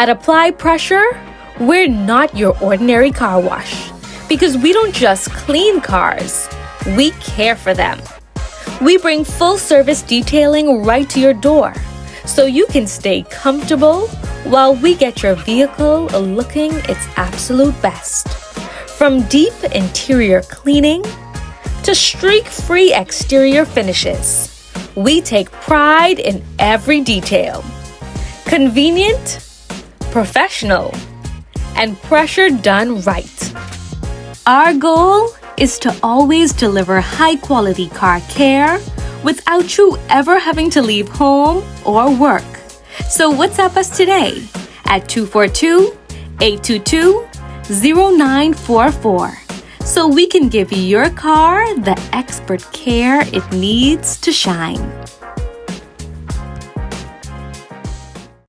At Apply Pressure, we're not your ordinary car wash because we don't just clean cars, we care for them. We bring full service detailing right to your door so you can stay comfortable while we get your vehicle looking its absolute best. From deep interior cleaning to streak-free exterior finishes, we take pride in every detail. Convenient, professional, and pressure done right. Our goal is to always deliver high-quality car care without you ever having to leave home or work. So WhatsApp us today at 242-822-0944 so we can give your car the expert care it needs to shine.